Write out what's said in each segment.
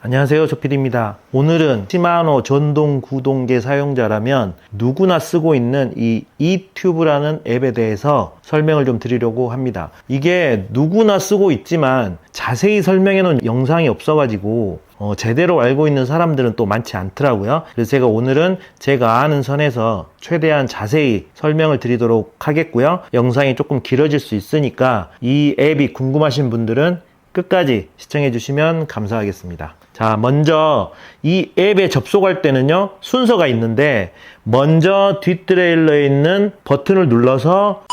안녕하세요, 조필입니다. 오늘은 시마노 전동 구동계 사용자라면 누구나 쓰고 있는 이 e튜브라는 앱에 대해서 설명을 좀 드리려고 합니다. 이게 누구나 쓰고 있지만 자세히 설명해 놓은 영상이 없어가지고 제대로 알고 있는 사람들은 또 많지 않더라고요. 그래서 제가 오늘은 제가 아는 선에서 최대한 자세히 설명을 드리도록 하겠고요. 영상이 조금 길어질 수 있으니까 이 앱이 궁금하신 분들은 끝까지 시청해 주시면 감사하겠습니다. 자, 먼저 이 앱에 접속할 때는요, 순서가 있는데 먼저 뒷트레일러에 있는 버튼을 눌러서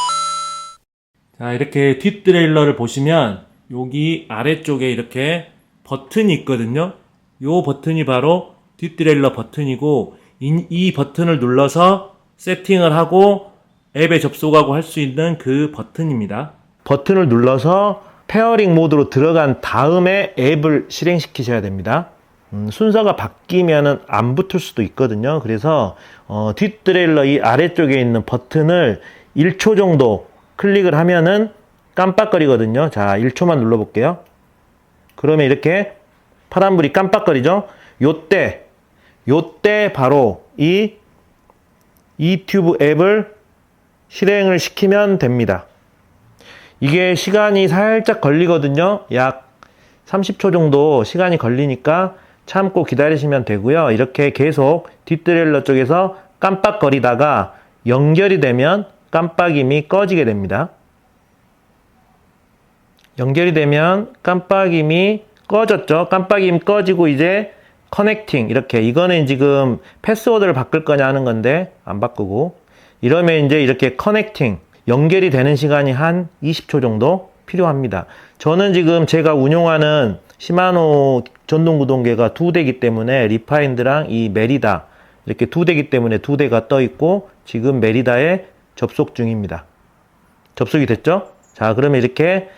자, 이렇게 뒷트레일러를 보시면 여기 아래쪽에 이렇게 버튼이 있거든요. 이 버튼이 바로 뒷트레일러 버튼이고 이 버튼을 눌러서 세팅을 하고 앱에 접속하고 할 수 있는 그 버튼입니다. 버튼을 눌러서 페어링 모드로 들어간 다음에 앱을 실행시키셔야 됩니다. 순서가 바뀌면은 안 붙을 수도 있거든요. 그래서 뒷트레일러 이 아래쪽에 있는 버튼을 1초 정도 클릭을 하면은 깜빡거리거든요. 자, 1초만 눌러볼게요. 그러면 이렇게 파란불이 깜빡거리죠. 요때 바로 이 e튜브 앱을 실행을 시키면 됩니다. 이게 시간이 살짝 걸리거든요. 약 30초 정도 시간이 걸리니까 참고 기다리시면 되고요. 이렇게 계속 뒷트레일러 쪽에서 깜빡거리다가 연결이 되면 깜빡임이 꺼지게 됩니다. 연결이 되면 깜빡임이 꺼졌죠. 깜빡임 꺼지고 이제 커넥팅 이렇게 이거는 지금 패스워드를 바꿀 거냐 하는 건데 안 바꾸고 이러면 이제 이렇게 커넥팅 연결이 되는 시간이 한 20초 정도 필요합니다. 저는 지금 제가 운용하는 시마노 전동구동계가 두 대이기 때문에 리파인드랑 이 메리다 이렇게 두 대이기 때문에 두 대가 떠 있고 지금 메리다에 접속 중입니다. 접속이 됐죠? 자, 그러면 이렇게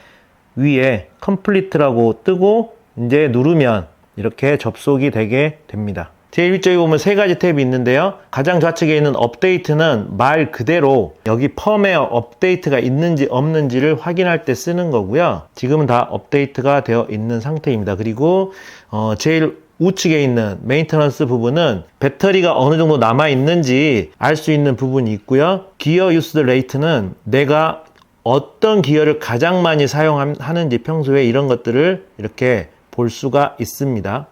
위에 컴플리트라고 뜨고 이제 누르면 이렇게 접속이 되게 됩니다. 제일 위쪽에 보면 세 가지 탭이 있는데요. 가장 좌측에 있는 업데이트는 말 그대로 여기 펌웨어 업데이트가 있는지 없는지를 확인할 때 쓰는 거고요. 지금은 다 업데이트가 되어 있는 상태입니다. 그리고 제일 우측에 있는 메인터넌스 부분은 배터리가 어느 정도 남아 있는지 알 수 있는 부분이 있고요. 기어 유스드 레이트는 내가 어떤 기어를 가장 많이 사용하는지 평소에 이런 것들을 이렇게 볼 수가 있습니다.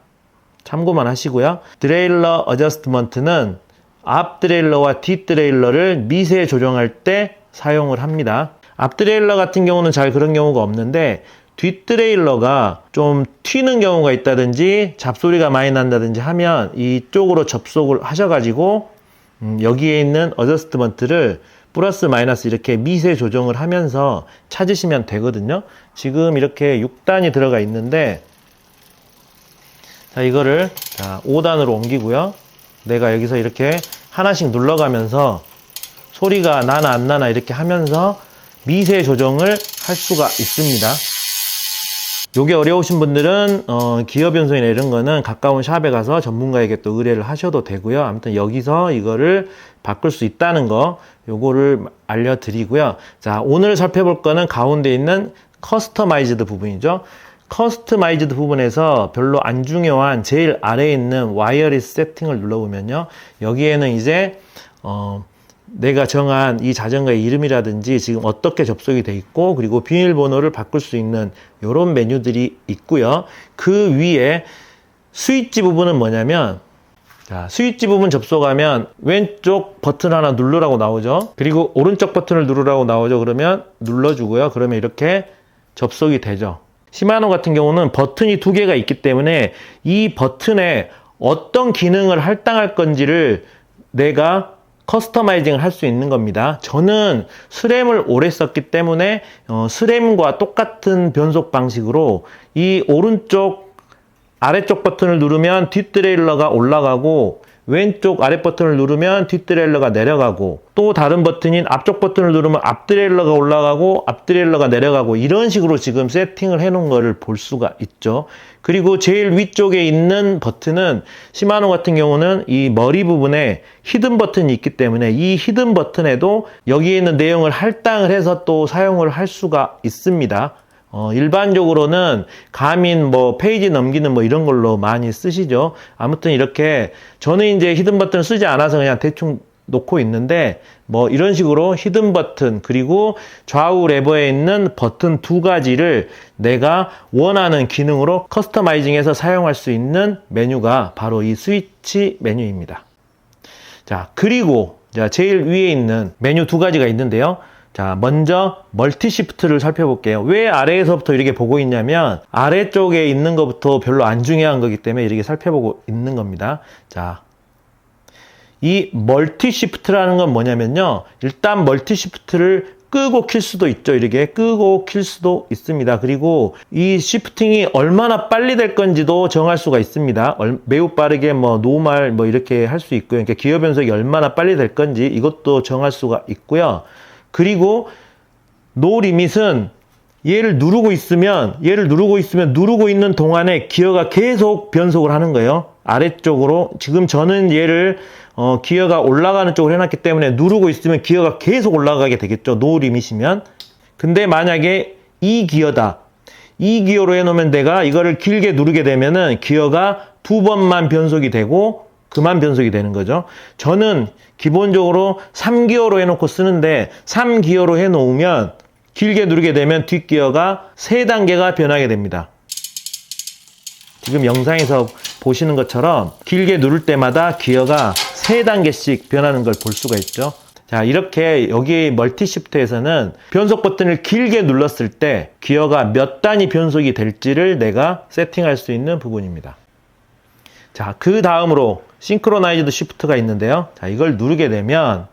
참고만 하시고요. 트레일러 어저스트먼트는 앞 트레일러와 뒷 트레일러를 미세 조정할 때 사용을 합니다. 앞 트레일러 같은 경우는 잘 그런 경우가 없는데 뒷 트레일러가 좀 튀는 경우가 있다든지 잡소리가 많이 난다든지 하면 이쪽으로 접속을 하셔가지고 여기에 있는 어저스트먼트를 플러스 마이너스 이렇게 미세 조정을 하면서 찾으시면 되거든요. 지금 이렇게 6단이 들어가 있는데 자, 이거를 5단으로 옮기고요. 내가 여기서 이렇게 하나씩 눌러가면서 소리가 나나 안 나나 이렇게 하면서 미세 조정을 할 수가 있습니다. 요게 어려우신 분들은 기어 변속이나 이런 거는 가까운 샵에 가서 전문가에게 또 의뢰를 하셔도 되고요. 아무튼 여기서 이거를 바꿀 수 있다는 거 요거를 알려드리고요. 자, 오늘 살펴볼 거는 가운데 있는 커스터마이즈드 부분이죠. 커스터마이즈드 부분에서 별로 안 중요한 제일 아래에 있는 와이어리스 세팅을 눌러보면요. 여기에는 이제 내가 정한 이 자전거의 이름이라든지 지금 어떻게 접속이 돼 있고 그리고 비밀번호를 바꿀 수 있는 이런 메뉴들이 있고요. 그 위에 스위치 부분은 뭐냐면 자, 스위치 부분 접속하면 왼쪽 버튼 하나 누르라고 나오죠. 그리고 오른쪽 버튼을 누르라고 나오죠. 그러면 눌러주고요. 그러면 이렇게 접속이 되죠. 시마노 같은 경우는 버튼이 두 개가 있기 때문에 이 버튼에 어떤 기능을 할당할 건지를 내가 커스터마이징을 할 수 있는 겁니다. 저는 스램을 오래 썼기 때문에 스램과 똑같은 변속 방식으로 이 오른쪽 아래쪽 버튼을 누르면 뒷트레일러가 올라가고 왼쪽 아래 버튼을 누르면 뒷트레일러가 내려가고 또 다른 버튼인 앞쪽 버튼을 누르면 앞트레일러가 올라가고 앞트레일러가 내려가고 이런 식으로 지금 세팅을 해 놓은 거를 볼 수가 있죠. 그리고 제일 위쪽에 있는 버튼은 시마노 같은 경우는 이 머리 부분에 히든 버튼이 있기 때문에 이 히든 버튼에도 여기에 있는 내용을 할당을 해서 또 사용을 할 수가 있습니다. 일반적으로는 가민 뭐 페이지 넘기는 뭐 이런 걸로 많이 쓰시죠. 아무튼 이렇게 저는 이제 히든 버튼 쓰지 않아서 그냥 대충 놓고 있는데 뭐 이런 식으로 히든 버튼 그리고 좌우 레버에 있는 버튼 두 가지를 내가 원하는 기능으로 커스터마이징해서 사용할 수 있는 메뉴가 바로 이 스위치 메뉴입니다. 자, 그리고 제일 위에 있는 메뉴 두 가지가 있는데요. 자, 먼저 멀티 시프트를 살펴볼게요. 왜 아래에서부터 이렇게 보고 있냐면 아래쪽에 있는 것부터 별로 안 중요한 거기 때문에 이렇게 살펴보고 있는 겁니다. 자, 이 멀티 시프트라는 건 뭐냐면요. 일단 멀티 시프트를 끄고 킬 수도 있죠. 이렇게 끄고 킬 수도 있습니다. 그리고 이 시프팅이 얼마나 빨리 될 건지도 정할 수가 있습니다. 매우 빠르게 뭐 노멀 뭐 이렇게 할 수 있고요. 그러니까 기어 변속이 얼마나 빨리 될 건지 이것도 정할 수가 있고요. 그리고 노 리밋은 얘를 누르고 있으면 누르고 있는 동안에 기어가 계속 변속을 하는 거예요. 아래쪽으로 지금 저는 얘를 기어가 올라가는 쪽으로 해놨기 때문에 누르고 있으면 기어가 계속 올라가게 되겠죠. 노 리밋이면. 근데 만약에 이 기어다. 이 기어로 해놓으면 내가 이거를 길게 누르게 되면은 기어가 두 번만 변속이 되고 그만 변속이 되는 거죠. 저는 기본적으로 3기어로 해놓고 쓰는데 3기어로 해놓으면 길게 누르게 되면 뒷기어가 3단계가 변하게 됩니다. 지금 영상에서 보시는 것처럼 길게 누를 때마다 기어가 3단계씩 변하는 걸 볼 수가 있죠. 자, 이렇게 여기 멀티 시프트에서는 변속 버튼을 길게 눌렀을 때 기어가 몇 단위 변속이 될지를 내가 세팅할 수 있는 부분입니다. 자, 그 다음으로 싱크로나이즈드 시프트가 있는데요. 자, 이걸 누르게 되면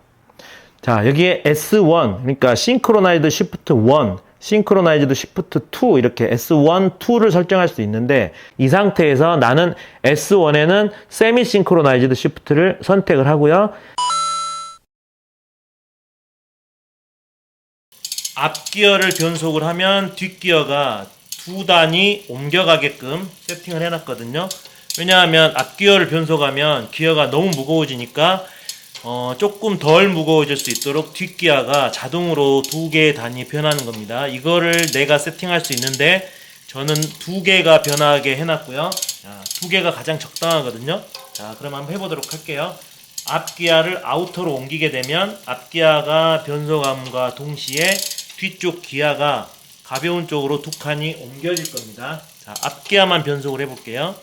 자, 여기에 S1 그러니까 싱크로나이즈드 시프트 1 싱크로나이즈드 시프트 2 이렇게 S1, 2를 설정할 수 있는데 이 상태에서 나는 S1에는 세미 싱크로나이즈드 시프트를 선택을 하고요. 앞기어를 변속을 하면 뒷기어가 두 단위 옮겨가게끔 세팅을 해놨거든요. 왜냐하면 앞기어를 변속하면 기어가 너무 무거워지니까 조금 덜 무거워질 수 있도록 뒷기어가 자동으로 2개의 단위 변하는 겁니다. 이거를 내가 세팅할 수 있는데 저는 2개가 변하게 해놨고요. 자, 2개가 가장 적당하거든요. 자, 그럼 한번 해보도록 할게요. 앞기어를 아우터로 옮기게 되면 앞기어가 변속함과 동시에 뒤쪽 기어가 가벼운 쪽으로 두 칸이 옮겨질 겁니다. 자, 앞기어만 변속을 해볼게요.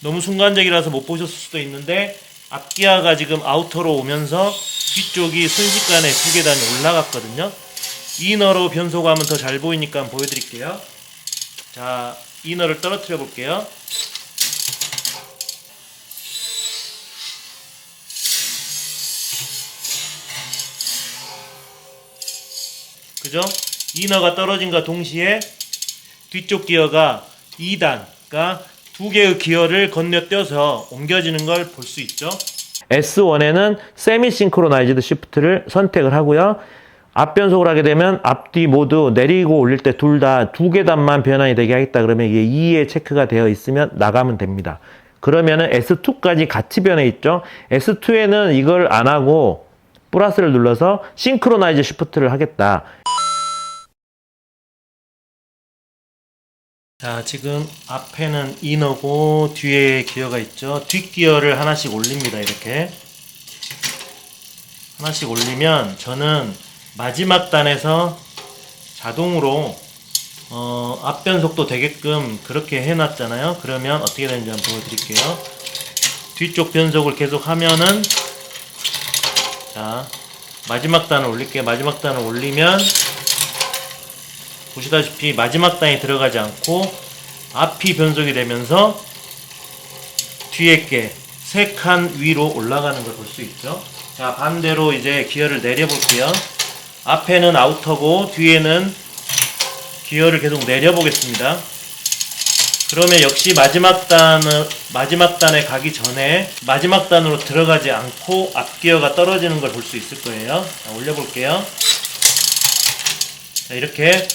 너무 순간적이라서 못 보셨을 수도 있는데 앞기어가 지금 아우터로 오면서 뒤쪽이 순식간에 2계단이 올라갔거든요. 이너로 변속하면 더 잘 보이니까 한번 보여드릴게요. 자, 이너를 떨어뜨려 볼게요. 그죠? 이너가 떨어진과 동시에 뒤쪽 기어가 2단, 그러니까 2개의 기어를 건너뛰어서 옮겨지는 걸 볼 수 있죠. S1에는 세미 싱크로나이즈드 시프트를 선택을 하고요. 앞변속을 하게 되면 앞뒤 모두 내리고 올릴 때 둘 다 2계단만 변환이 되게 하겠다 그러면 이게 2에 체크가 되어 있으면 나가면 됩니다. 그러면은 S2까지 같이 변해 있죠. S2에는 이걸 안 하고 플러스를 눌러서 싱크로나이즈 시프트를 하겠다. 자, 지금 앞에는 이너고 뒤에 기어가 있죠. 뒷기어를 하나씩 올립니다. 이렇게 하나씩 올리면 저는 마지막 단에서 자동으로 앞변속도 되게끔 그렇게 해놨잖아요. 그러면 어떻게 되는지 한번 보여드릴게요. 뒤쪽 변속을 계속 하면은 자, 마지막 단을 올릴게요. 마지막 단을 올리면 보시다시피 마지막 단이 들어가지 않고 앞이 변속이 되면서 뒤에 게 3칸 위로 올라가는 걸 볼 수 있죠. 자, 반대로 이제 기어를 내려볼게요. 앞에는 아우터고 뒤에는 기어를 계속 내려보겠습니다. 그러면 역시 마지막 단에 가기 전에 마지막 단으로 들어가지 않고 앞기어가 떨어지는 걸 볼 수 있을 거예요. 자, 올려볼게요. 자, 이렇게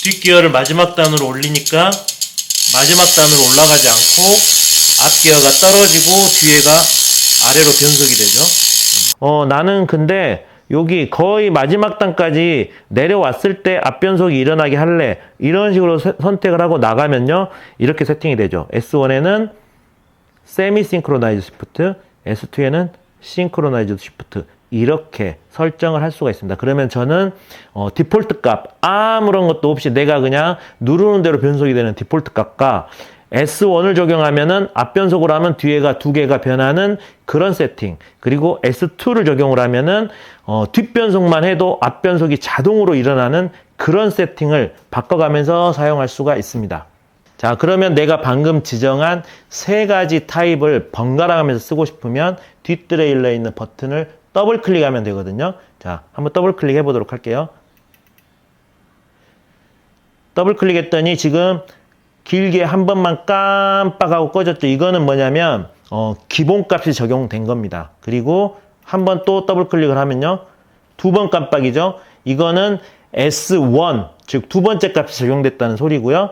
뒷기어를 마지막 단으로 올리니까 마지막 단으로 올라가지 않고 앞기어가 떨어지고 뒤에가 아래로 변속이 되죠. 나는 근데 여기 거의 마지막 단까지 내려왔을 때 앞변속이 일어나게 할래. 이런 식으로 선택을 하고 나가면요. 이렇게 세팅이 되죠. S1에는 세미 싱크로나이즈 시프트, S2에는 싱크로나이즈 시프트. 이렇게 설정을 할 수가 있습니다. 그러면 저는 디폴트 값, 아무런 것도 없이 내가 그냥 누르는 대로 변속이 되는 디폴트 값과 S1을 적용하면은 앞변속을 하면 뒤에가 두 개가 변하는 그런 세팅, 그리고 S2를 적용을 하면은 뒷변속만 해도 앞변속이 자동으로 일어나는 그런 세팅을 바꿔가면서 사용할 수가 있습니다. 자, 그러면 내가 방금 지정한 세 가지 타입을 번갈아 가면서 쓰고 싶으면 뒷드레일러에 있는 버튼을 더블 클릭하면 되거든요. 자, 한번 더블 클릭해 보도록 할게요. 더블 클릭했더니 지금 길게 한 번만 깜빡하고 꺼졌죠. 이거는 뭐냐면 기본값이 적용된 겁니다. 그리고 한 번 또 더블 클릭을 하면요, 두 번 깜빡이죠. 이거는 S1, 즉 두 번째 값이 적용됐다는 소리고요.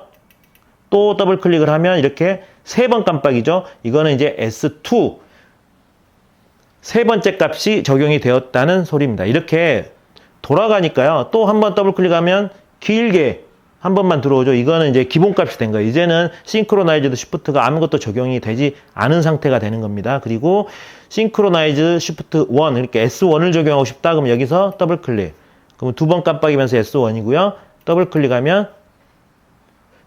또 더블 클릭을 하면 이렇게 세 번 깜빡이죠. 이거는 이제 S2, 세 번째 값이 적용이 되었다는 소리입니다. 이렇게 돌아가니까요. 또 한 번 더블 클릭하면 길게 한 번만 들어오죠. 이거는 이제 기본값이 된 거예요. 이제는 싱크로나이즈드 시프트가 아무것도 적용이 되지 않은 상태가 되는 겁니다. 그리고 싱크로나이즈 시프트 1, 이렇게 S1을 적용하고 싶다. 그러면 여기서 더블 클릭. 그럼 두 번 깜빡이면서 S1이고요. 더블 클릭하면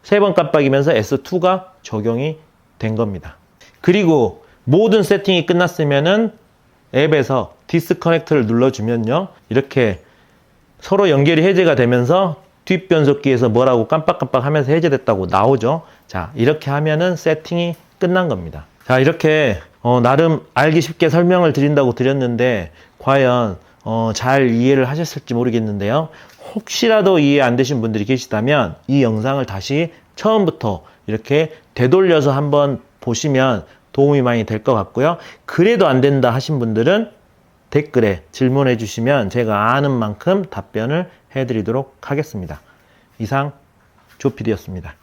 세 번 깜빡이면서 S2가 적용이 된 겁니다. 그리고 모든 세팅이 끝났으면은 앱에서 디스커넥트를 눌러주면요, 이렇게 서로 연결이 해제가 되면서 뒷변속기에서 뭐라고 깜빡깜빡 하면서 해제됐다고 나오죠. 자, 이렇게 하면은 세팅이 끝난 겁니다. 자, 이렇게 나름 알기 쉽게 설명을 드린다고 드렸는데 과연 잘 이해를 하셨을지 모르겠는데요. 혹시라도 이해 안 되신 분들이 계시다면 이 영상을 다시 처음부터 이렇게 되돌려서 한번 보시면 도움이 많이 될 것 같고요. 그래도 안 된다 하신 분들은 댓글에 질문해 주시면 제가 아는 만큼 답변을 해드리도록 하겠습니다. 이상 조피디였습니다.